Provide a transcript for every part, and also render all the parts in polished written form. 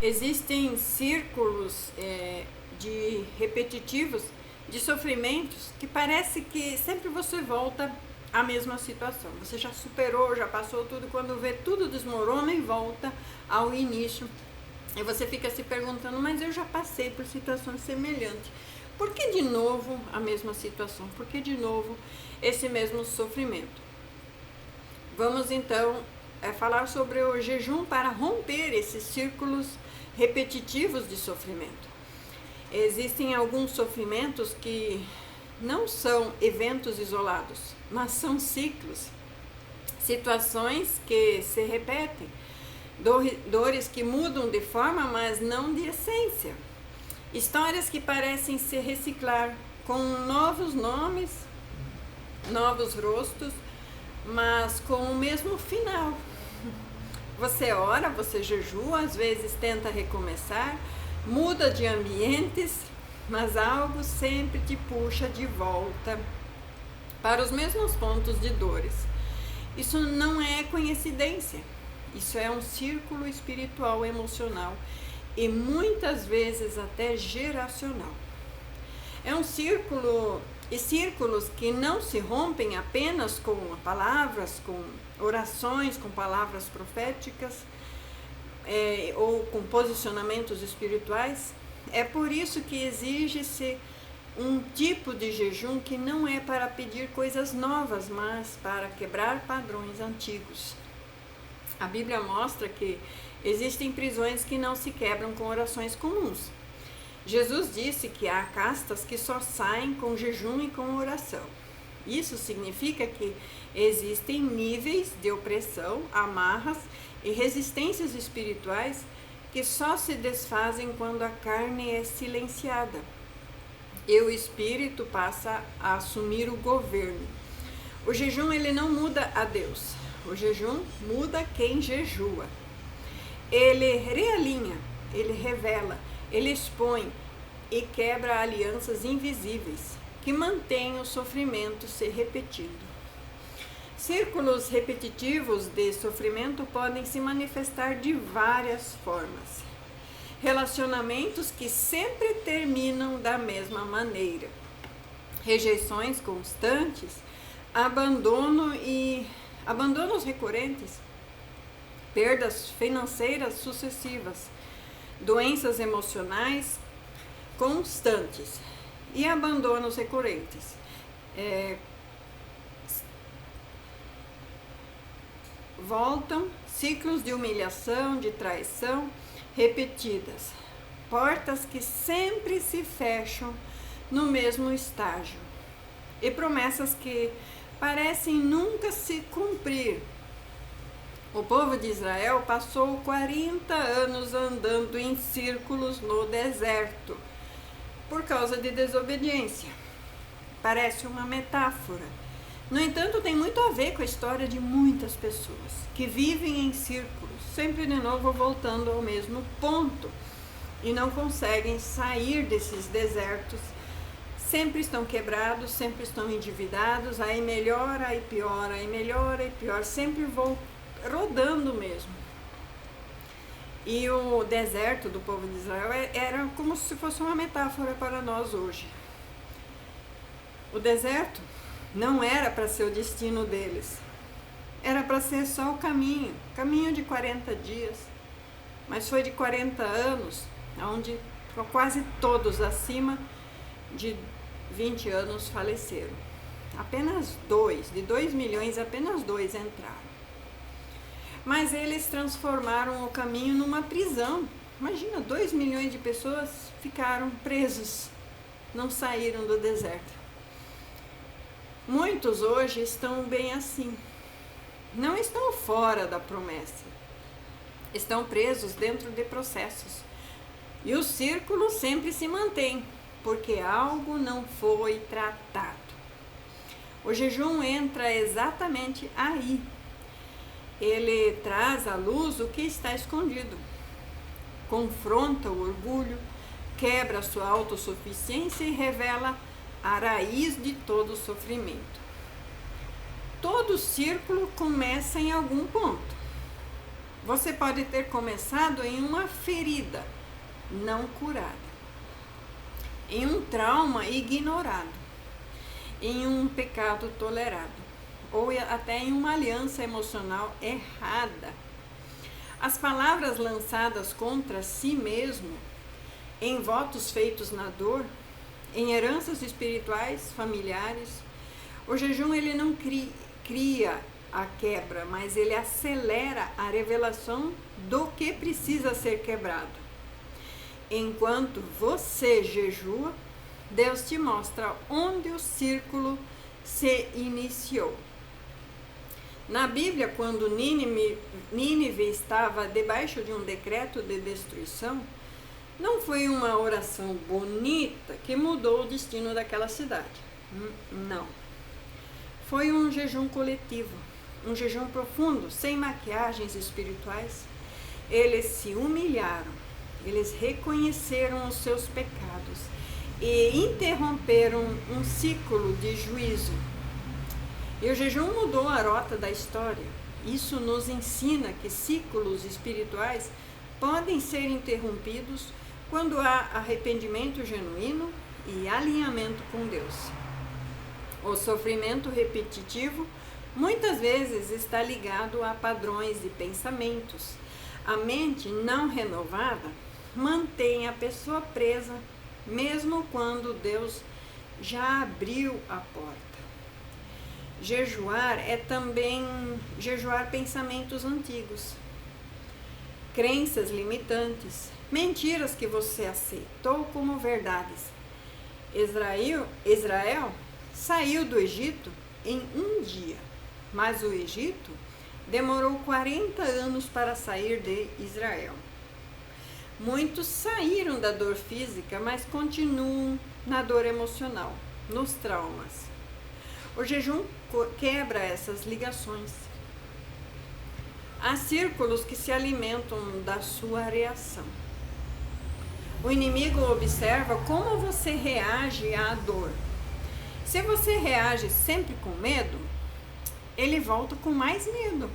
Existem círculos de repetitivos de sofrimentos que parece que sempre você volta à mesma situação. Você já superou, já passou tudo, quando vê tudo desmorona e volta ao início. E você fica se perguntando, mas eu já passei por situações semelhantes. Por que de novo a mesma situação? Por que de novo esse mesmo sofrimento? Vamos então falar sobre o jejum para romper esses círculos repetitivos de sofrimento. Existem alguns sofrimentos que não são eventos isolados, mas são ciclos, situações que se repetem, dores que mudam de forma, mas não de essência, histórias que parecem se reciclar com novos nomes, novos rostos, mas com o mesmo final. Você ora, você jejua, às vezes tenta recomeçar, muda de ambientes, mas algo sempre te puxa de volta para os mesmos pontos de dores. Isso não é coincidência, isso é um círculo espiritual emocional e muitas vezes até geracional. É um círculo e círculos que não se rompem apenas com palavras, com orações, com palavras proféticas ou com posicionamentos espirituais. É por isso que exige-se um tipo de jejum que não é para pedir coisas novas, mas para quebrar padrões antigos. A Bíblia mostra que existem prisões que não se quebram com orações comuns. Jesus disse que há castas que só saem com jejum e com oração. Isso significa que existem níveis de opressão, amarras e resistências espirituais que só se desfazem quando a carne é silenciada e o espírito passa a assumir o governo. O jejum ele não muda a Deus, o jejum muda quem jejua. Ele realinha, ele revela, ele expõe e quebra alianças invisíveis que mantêm o sofrimento se repetindo. Círculos repetitivos de sofrimento podem se manifestar de várias formas. Relacionamentos que sempre terminam da mesma maneira. Rejeições constantes, abandonos recorrentes, perdas financeiras sucessivas, doenças emocionais constantes e abandonos recorrentes. Voltam ciclos de humilhação, de traição repetidas, portas que sempre se fecham no mesmo estágio e promessas que parecem nunca se cumprir. O povo de Israel passou 40 anos andando em círculos no deserto por causa de desobediência. Parece uma metáfora. No entanto, tem muito a ver com a história de muitas pessoas que vivem em círculos, sempre de novo voltando ao mesmo ponto e não conseguem sair desses desertos. Sempre estão quebrados, sempre estão endividados, aí melhora, aí piora, aí melhora e pior, sempre rodando mesmo. E o deserto do povo de Israel era como se fosse uma metáfora para nós hoje. O deserto não era para ser o destino deles, era para ser só o caminho de 40 dias, mas foi de 40 anos, onde quase todos acima de 20 anos faleceram. Apenas 2, de 2 milhões, apenas 2 entraram. Mas eles transformaram o caminho numa prisão. Imagina, 2 milhões de pessoas ficaram presos, não saíram do deserto. Muitos hoje estão bem assim. Não estão fora da promessa. Estão presos dentro de processos. E o círculo sempre se mantém, porque algo não foi tratado. O jejum entra exatamente aí. Ele traz à luz o que está escondido, confronta o orgulho, quebra a sua autossuficiência e revela a raiz de todo sofrimento. Todo círculo começa em algum ponto. Você pode ter começado em uma ferida não curada, em um trauma ignorado, em um pecado tolerado, ou até em uma aliança emocional errada. As palavras lançadas contra si mesmo, em votos feitos na dor, em heranças espirituais, familiares. O jejum ele não cria a quebra, mas ele acelera a revelação do que precisa ser quebrado. Enquanto você jejua, Deus te mostra onde o círculo se iniciou. Na Bíblia, quando Nínive estava debaixo de um decreto de destruição, não foi uma oração bonita que mudou o destino daquela cidade. Não. Foi um jejum coletivo, um jejum profundo, sem maquiagens espirituais. Eles se humilharam, eles reconheceram os seus pecados e interromperam um ciclo de juízo. E o jejum mudou a rota da história. Isso nos ensina que ciclos espirituais podem ser interrompidos quando há arrependimento genuíno e alinhamento com Deus. O sofrimento repetitivo muitas vezes está ligado a padrões de pensamentos. A mente não renovada mantém a pessoa presa, mesmo quando Deus já abriu a porta. Jejuar é também jejuar pensamentos antigos, crenças limitantes, mentiras que você aceitou como verdades. Israel saiu do Egito em um dia, mas o Egito demorou 40 anos para sair de Israel. Muitos saíram da dor física, mas continuam na dor emocional, nos traumas. O jejum quebra essas ligações. Há círculos que se alimentam da sua reação. O inimigo observa como você reage à dor. Se você reage sempre com medo, ele volta com mais medo.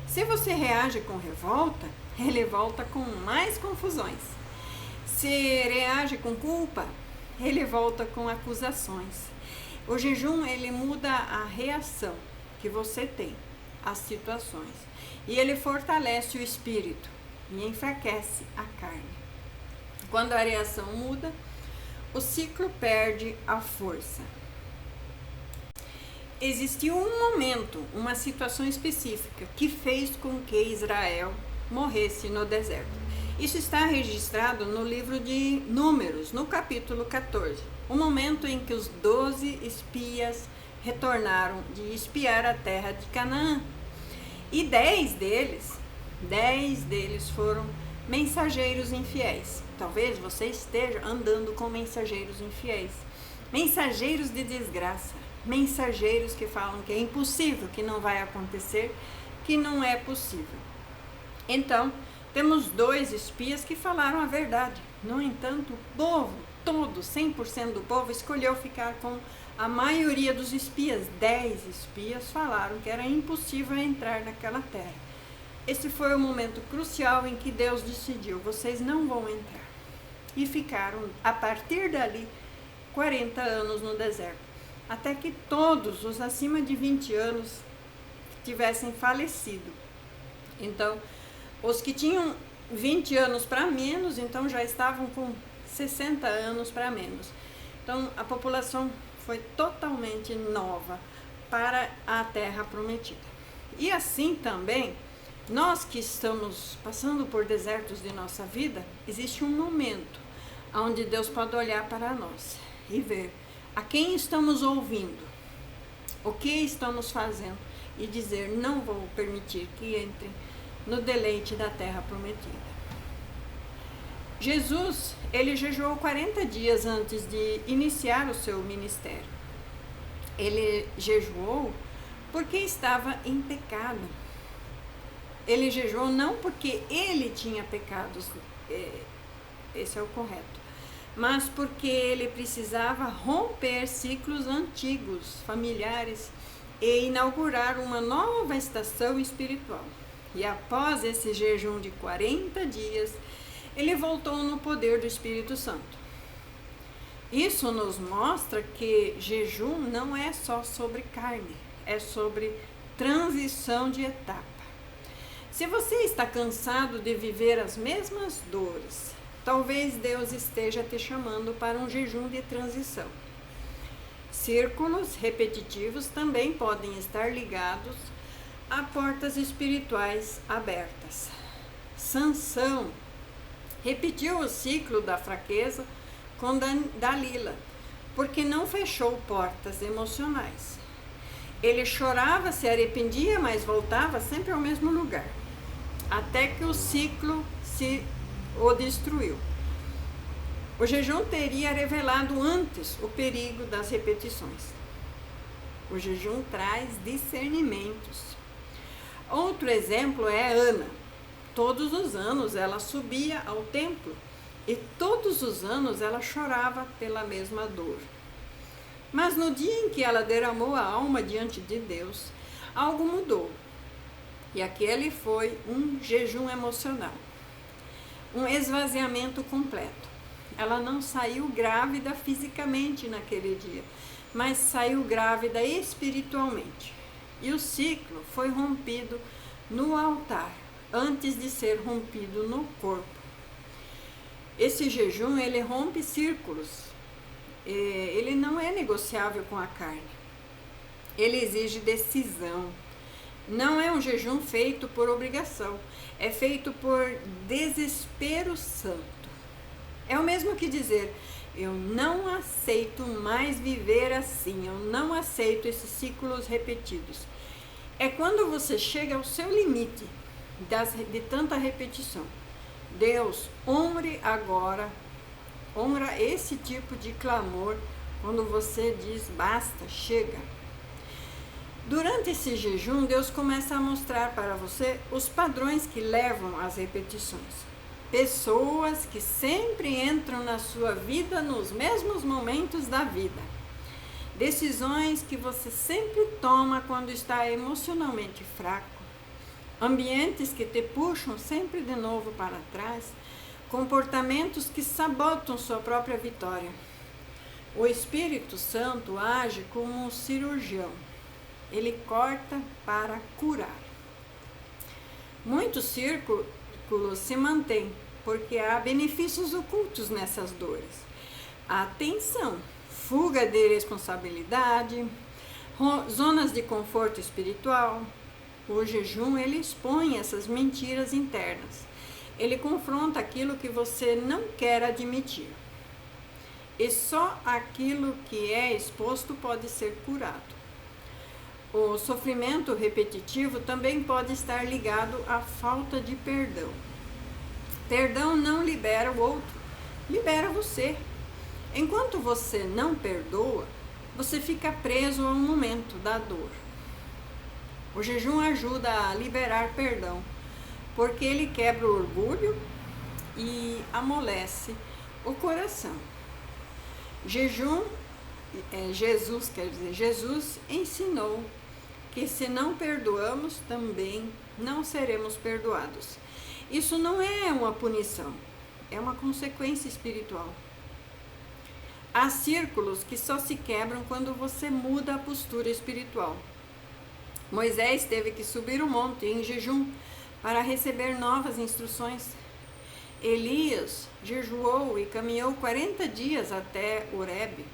Se você reage com revolta, ele volta com mais confusões. Se reage com culpa, ele volta com acusações. O jejum, ele muda a reação que você tem às situações. E ele fortalece o espírito e enfraquece a carne. Quando a reação muda, o ciclo perde a força. Existiu um momento, uma situação específica que fez com que Israel morresse no deserto. Isso está registrado no livro de Números, no capítulo 14. O momento em que os 12 espias retornaram de espiar a terra de Canaã. E 10 deles foram mensageiros infiéis. Talvez você esteja andando com mensageiros infiéis. Mensageiros de desgraça. Mensageiros que falam que é impossível, que não vai acontecer, que não é possível. Então, temos 2 espias que falaram a verdade. No entanto, o povo todo, 100% do povo, escolheu ficar com a maioria dos espias. 10 espias falaram que era impossível entrar naquela terra. Esse foi o momento crucial em que Deus decidiu: vocês não vão entrar. E ficaram, a partir dali, 40 anos no deserto, até que todos os acima de 20 anos tivessem falecido. Então, os que tinham 20 anos para menos, então já estavam com 60 anos para menos. Então, a população foi totalmente nova para a Terra Prometida. E assim também, nós que estamos passando por desertos de nossa vida, existe um momento onde Deus pode olhar para nós e ver a quem estamos ouvindo, o que estamos fazendo e dizer: não vou permitir que entrem no deleite da Terra Prometida. Jesus, ele jejuou 40 dias antes de iniciar o seu ministério. Ele jejuou porque estava em pecado. Ele jejuou não porque ele tinha pecados, esse é o correto, mas porque ele precisava romper ciclos antigos, familiares, e inaugurar uma nova estação espiritual. E após esse jejum de 40 dias, ele voltou no poder do Espírito Santo. Isso nos mostra que jejum não é só sobre carne, é sobre transição de etapa. Se você está cansado de viver as mesmas dores, talvez Deus esteja te chamando para um jejum de transição. Círculos repetitivos também podem estar ligados a portas espirituais abertas. Sansão repetiu o ciclo da fraqueza com Dalila, porque não fechou portas emocionais. Ele chorava, se arrependia, mas voltava sempre ao mesmo lugar, até que o ciclo o destruiu. O jejum teria revelado antes o perigo das repetições. O jejum traz discernimentos. Outro exemplo é Ana. Todos os anos ela subia ao templo e todos os anos ela chorava pela mesma dor. Mas no dia em que ela derramou a alma diante de Deus, algo mudou. E aquele foi um jejum emocional, um esvaziamento completo. Ela não saiu grávida fisicamente naquele dia, mas saiu grávida espiritualmente. E o ciclo foi rompido no altar, antes de ser rompido no corpo. Esse jejum, ele rompe círculos. Ele não é negociável com a carne. Ele exige decisão. Não é um jejum feito por obrigação. É feito por desespero santo. É o mesmo que dizer: eu não aceito mais viver assim. Eu não aceito esses ciclos repetidos. É quando você chega ao seu limite de tanta repetição. Deus, honre esse tipo de clamor quando você diz basta, chega. Durante esse jejum, Deus começa a mostrar para você os padrões que levam às repetições. Pessoas que sempre entram na sua vida nos mesmos momentos da vida. Decisões que você sempre toma quando está emocionalmente fraco. Ambientes que te puxam sempre de novo para trás, comportamentos que sabotam sua própria vitória. O Espírito Santo age como um cirurgião. Ele corta para curar. Muitos círculos se mantêm, porque há benefícios ocultos nessas dores. A tensão, fuga de responsabilidade, zonas de conforto espiritual. O jejum, ele expõe essas mentiras internas. Ele confronta aquilo que você não quer admitir. E só aquilo que é exposto pode ser curado. O sofrimento repetitivo também pode estar ligado à falta de perdão. Perdão não libera o outro, libera você. Enquanto você não perdoa, você fica preso ao momento da dor. O jejum ajuda a liberar perdão, porque ele quebra o orgulho e amolece o coração. Jesus ensinou que se não perdoamos, também não seremos perdoados. Isso não é uma punição, é uma consequência espiritual. Há círculos que só se quebram quando você muda a postura espiritual. Moisés teve que subir o monte em jejum para receber novas instruções. Elias jejuou e caminhou 40 dias até Horebe,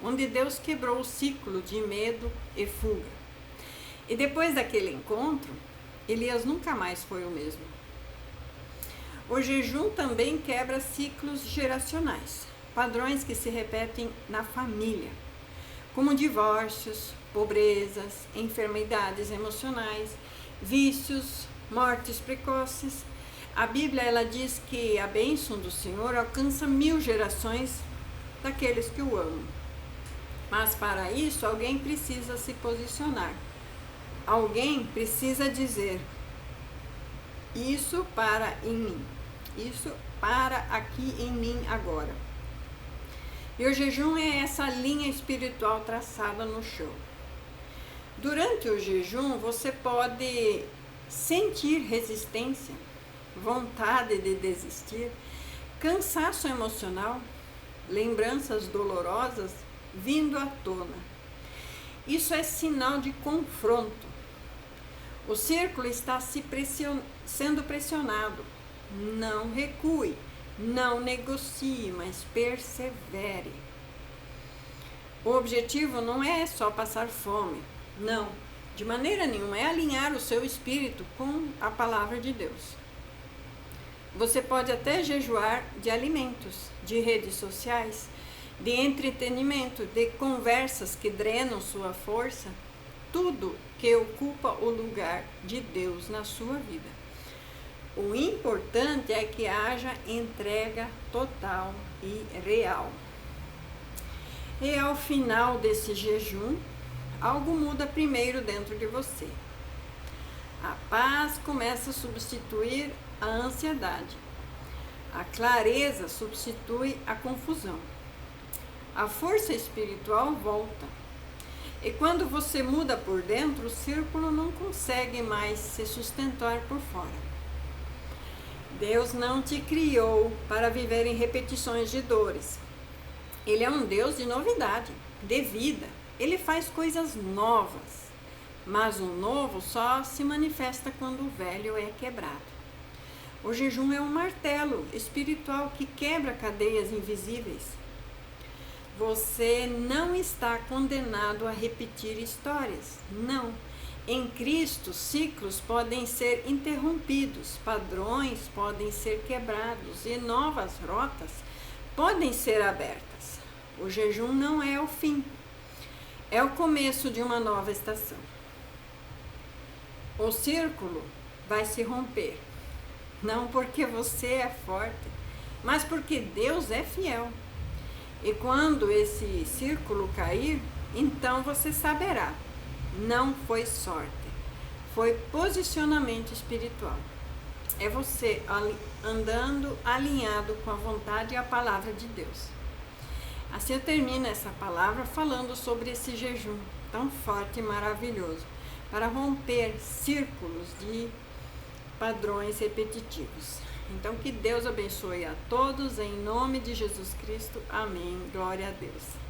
onde Deus quebrou o ciclo de medo e fuga. E depois daquele encontro, Elias nunca mais foi o mesmo. O jejum também quebra ciclos geracionais, padrões que se repetem na família, como divórcios, pobrezas, enfermidades emocionais, vícios, mortes precoces. A Bíblia, ela diz que a bênção do Senhor alcança 1000 gerações daqueles que o amam. Mas para isso, alguém precisa se posicionar. Alguém precisa dizer: isso para em mim. Isso para aqui em mim agora. E o jejum é essa linha espiritual traçada no chão. Durante o jejum, você pode sentir resistência, vontade de desistir, cansaço emocional, lembranças dolorosas vindo à tona. Isso é sinal de confronto. O círculo está sendo pressionado. Não recue, não negocie, mas persevere. O objetivo não é só passar fome, não, de maneira nenhuma, é alinhar o seu espírito com a palavra de Deus. Você pode até jejuar de alimentos, de redes sociais, de entretenimento, de conversas que drenam sua força, tudo que ocupa o lugar de Deus na sua vida. O importante é que haja entrega total e real. E ao final desse jejum, algo muda primeiro dentro de você. A paz começa a substituir a ansiedade. A clareza substitui a confusão. A força espiritual volta. E quando você muda por dentro, o círculo não consegue mais se sustentar por fora. Deus não te criou para viver em repetições de dores. Ele é um Deus de novidade, de vida. Ele faz coisas novas. Mas o novo só se manifesta quando o velho é quebrado. O jejum é um martelo espiritual que quebra cadeias invisíveis. Você não está condenado a repetir histórias. Não. Em Cristo, ciclos podem ser interrompidos, padrões podem ser quebrados e novas rotas podem ser abertas. O jejum não é o fim, é o começo de uma nova estação. O círculo vai se romper, não porque você é forte, mas porque Deus é fiel. E quando esse círculo cair, então você saberá, não foi sorte, foi posicionamento espiritual. É você andando alinhado com a vontade e a palavra de Deus. Assim eu termino essa palavra falando sobre esse jejum tão forte e maravilhoso, para romper círculos de padrões repetitivos. Então, que Deus abençoe a todos, em nome de Jesus Cristo. Amém. Glória a Deus.